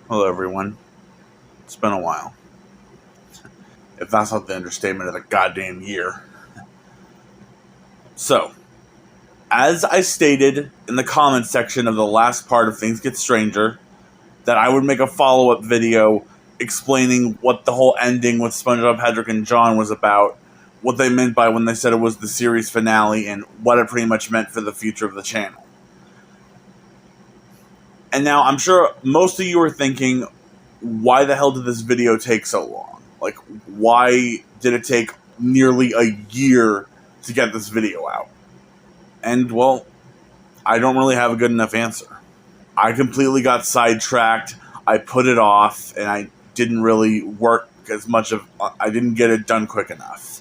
Hello, everyone. It's been a while. If that's not the understatement of the goddamn year. So, as I stated in the comments section of the last part of Things Get Stranger, that I would make a follow-up video explaining what the whole ending with SpongeBob, Patrick, and John was about, what they meant by when they said it was the series finale, and what it pretty much meant for the future of the channel. And now, I'm sure most of you are thinking, why the hell did this video take so long? Like, why did it take nearly a year to get this video out? And, well, I don't really have a good enough answer. I completely got sidetracked. I put it off, and I didn't really work as much of... I didn't get it done quick enough.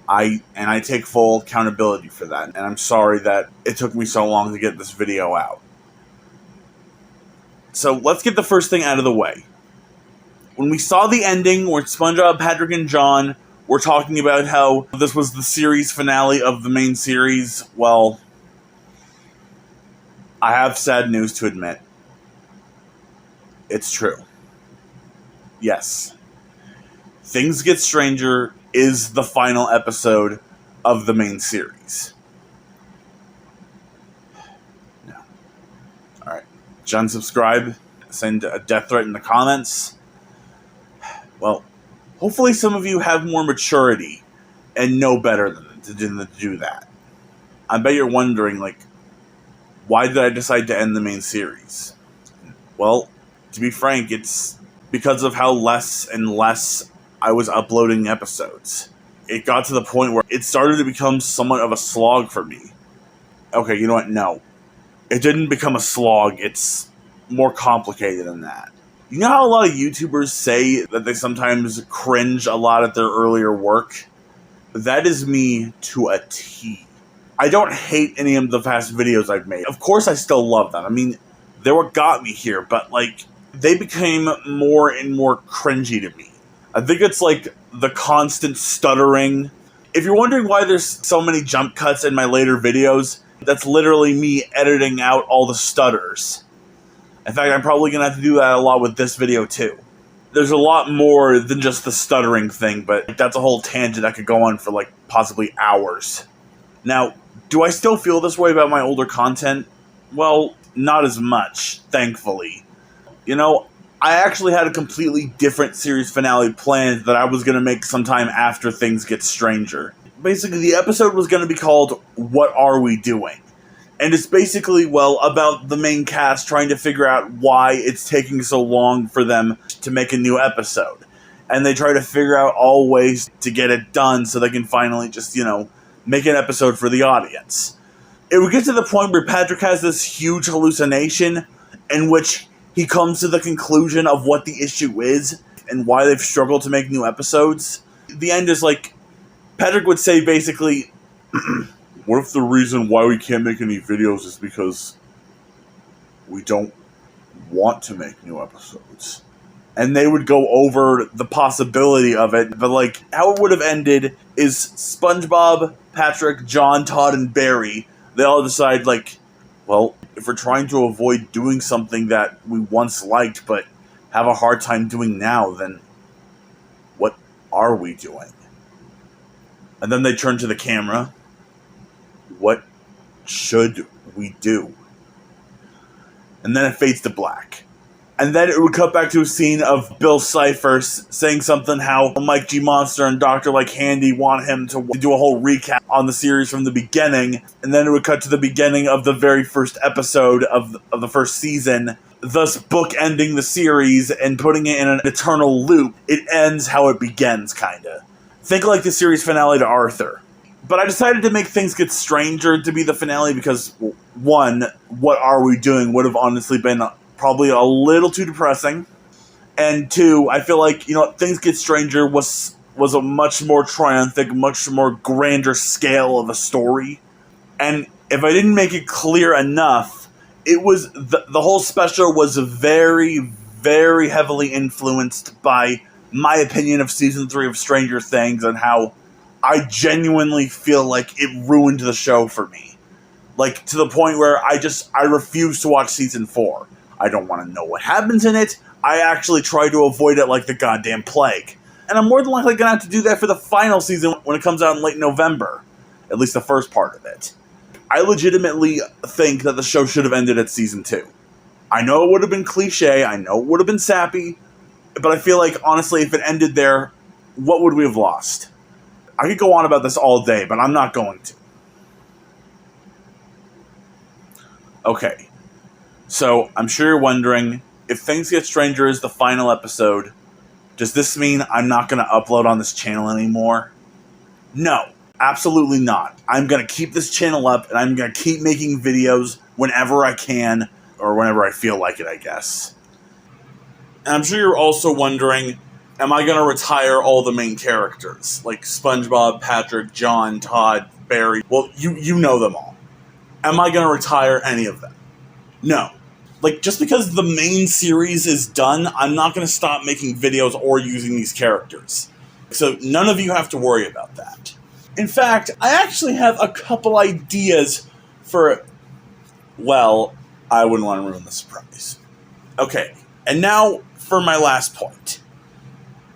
I take full accountability for that, and I'm sorry that it took me so long to get this video out. So, let's get the first thing out of the way. When we saw the ending where SpongeBob, Patrick, and John were talking about how this was the series finale of the main series, well, I have sad news to admit. It's true. Yes. Things Get Stranger is the final episode of the main series. No. Alright. John, subscribe. Send a death threat in the comments. Well, hopefully some of you have more maturity and know better than to do that. I bet you're wondering, like, why did I decide to end the main series? Well, to be frank, it's because of how less and less I was uploading episodes. It got to the point where it started to become somewhat of a slog for me. Okay, you know what? No. It didn't become a slog. It's more complicated than that. You know how a lot of YouTubers say that they sometimes cringe a lot at their earlier work? That is me to a T. I don't hate any of the past videos I've made. Of course I still love them. I mean, they're what got me here, but, like, they became more and more cringy to me. I think it's, like, the constant stuttering. If you're wondering why there's so many jump cuts in my later videos, that's literally me editing out all the stutters. In fact, I'm probably going to have to do that a lot with this video, too. There's a lot more than just the stuttering thing, but that's a whole tangent that could go on for, like, possibly hours. Now, do I still feel this way about my older content? Well, not as much, thankfully. You know, I actually had a completely different series finale planned that I was going to make sometime after Things Get Stranger. Basically, the episode was going to be called, What Are We Doing? And it's basically, well, about the main cast trying to figure out why it's taking so long for them to make a new episode. And they try to figure out all ways to get it done so they can finally just, you know, make an episode for the audience. It would get to the point where Patrick has this huge hallucination in which he comes to the conclusion of what the issue is and why they've struggled to make new episodes. The end is like, Patrick would say basically, what if the reason why we can't make any videos is because we don't want to make new episodes? And they would go over the possibility of it, but, like, how it would have ended is SpongeBob, Patrick, John, Todd, and Barry, they all decide, like, well, if we're trying to avoid doing something that we once liked but have a hard time doing now, then what are we doing? And then they turn to the camera. What should we do? And then it fades to black. And then it would cut back to a scene of Bill Cipher saying something how Mike G. Monster and Dr. Like Handy want him to do a whole recap on the series from the beginning. And then it would cut to the beginning of the very first episode of the first season, thus bookending the series and putting it in an eternal loop. It ends how it begins, kinda. Think like the series finale to Arthur. But I decided to make Things Get Stranger to be the finale because, one, What Are We Doing would have honestly been probably a little too depressing. And two, I feel like, you know, Things Get Stranger was a much more triumphant, much more grander scale of a story. And if I didn't make it clear enough, it was, the whole special was very, very heavily influenced by my opinion of Season 3 of Stranger Things and how I genuinely feel like it ruined the show for me. Like, to the point where I refuse to watch Season 4. I don't want to know what happens in it. I actually try to avoid it like the goddamn plague. And I'm more than likely going to have to do that for the final season when it comes out in late November. At least the first part of it. I legitimately think that the show should have ended at season 2. I know it would have been cliche, I know it would have been sappy, but I feel like, honestly, if it ended there, what would we have lost? I could go on about this all day, but I'm not going to. Okay, so I'm sure you're wondering, if Things Get Stranger is the final episode, does this mean I'm not going to upload on this channel anymore? No, absolutely not. I'm going to keep this channel up, and I'm going to keep making videos whenever I can, or whenever I feel like it, I guess. And I'm sure you're also wondering, am I going to retire all the main characters? Like SpongeBob, Patrick, John, Todd, Barry. Well, you know them all. Am I going to retire any of them? No. Like, just because the main series is done, I'm not going to stop making videos or using these characters. So none of you have to worry about that. In fact, I actually have a couple ideas for... Well, I wouldn't want to ruin the surprise. Okay, and now for my last point.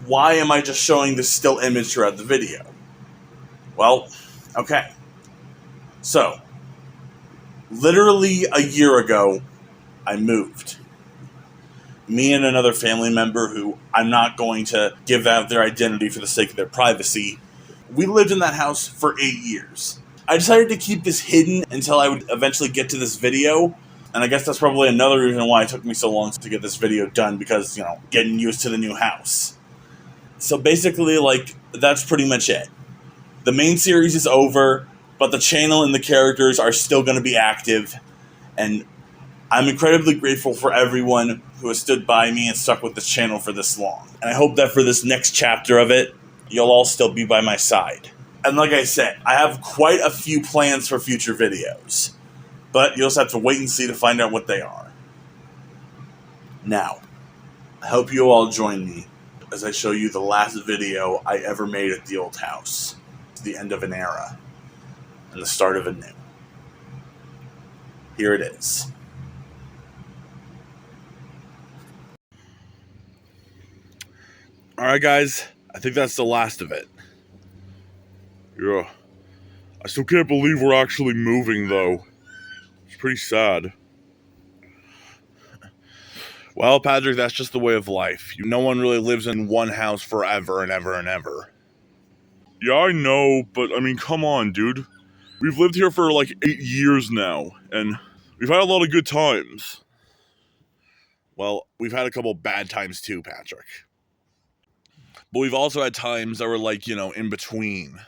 Why am I just showing this still image throughout the video? Well, okay. So, literally a year ago, I moved. Me and another family member who I'm not going to give out their identity for the sake of their privacy, we lived in that house for 8 years. I decided to keep this hidden until I would eventually get to this video, and I guess that's probably another reason why it took me so long to get this video done, because, getting used to the new house. So basically, that's pretty much it. The main series is over, but the channel and the characters are still going to be active, and I'm incredibly grateful for everyone who has stood by me and stuck with this channel for this long. And I hope that for this next chapter of it, you'll all still be by my side. And like I said, I have quite a few plans for future videos, but you'll just have to wait and see to find out what they are. Now, I hope you all join me as I show you the last video I ever made at the old house. It's the end of an era and the start of a new. Here it is. Alright guys, I think that's the last of it. Yeah. I still can't believe we're actually moving though. It's pretty sad. Well, Patrick, that's just the way of life. No one really lives in one house forever and ever and ever. Yeah, I know, but I mean, come on, dude. We've lived here for like 8 years now, and we've had a lot of good times. Well, we've had a couple bad times too, Patrick. But we've also had times that were like, in between.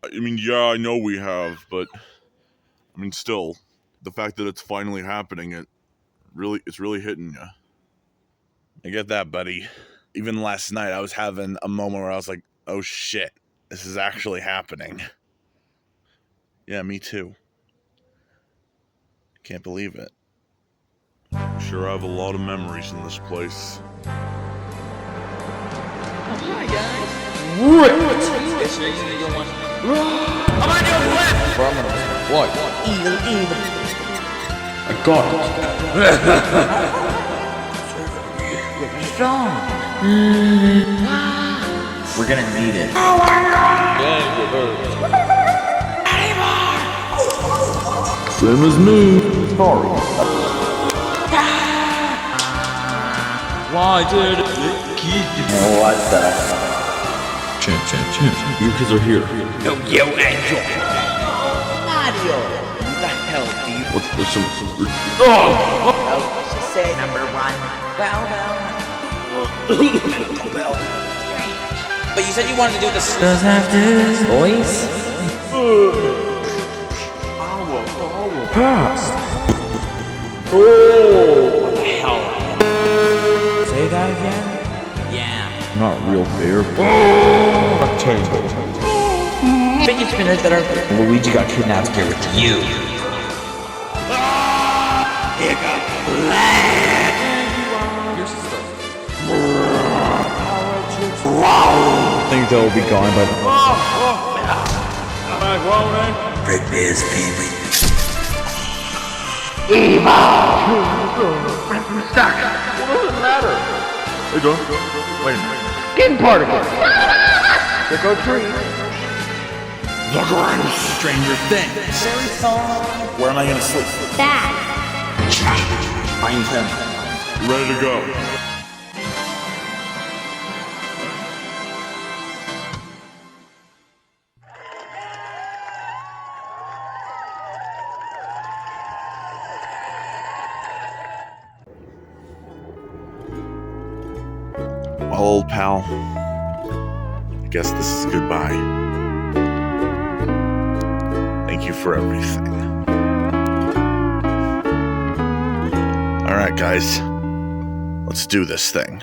I mean, yeah, I know we have, but I mean, still, the fact that it's finally happening, it's really hitting you. I get that, buddy. Even last night, I was having a moment where I was like, oh shit, this is actually happening. Yeah, me too. Can't believe it. Sure have a lot of memories in this place. Hi guys. What? I'm on your left. What? Evil. I got it. Strong. We're gonna need it. Same as me. Sorry. Why, dude? What the? Champ. You kids are here. Yo, Angel. Mario. Who the hell do you... What's this? Oh, she said number 1. Well. But you said you wanted to do this. Does have this voice? Past. Oh, what the hell? Say that again? Yeah. Not real fair. Rectangle. Fidget spinners that are... Luigi got kidnapped here with you. I think they'll be gone by the... Break this, baby. What does it matter? you doing? Wait a minute. Skin particles. Trick or treat. The Grinch. Stranger Things. Where am I gonna sleep? That. Find him. Ready to go. Well, old pal, I guess this is goodbye. Thank you for everything. All right, guys, let's do this thing.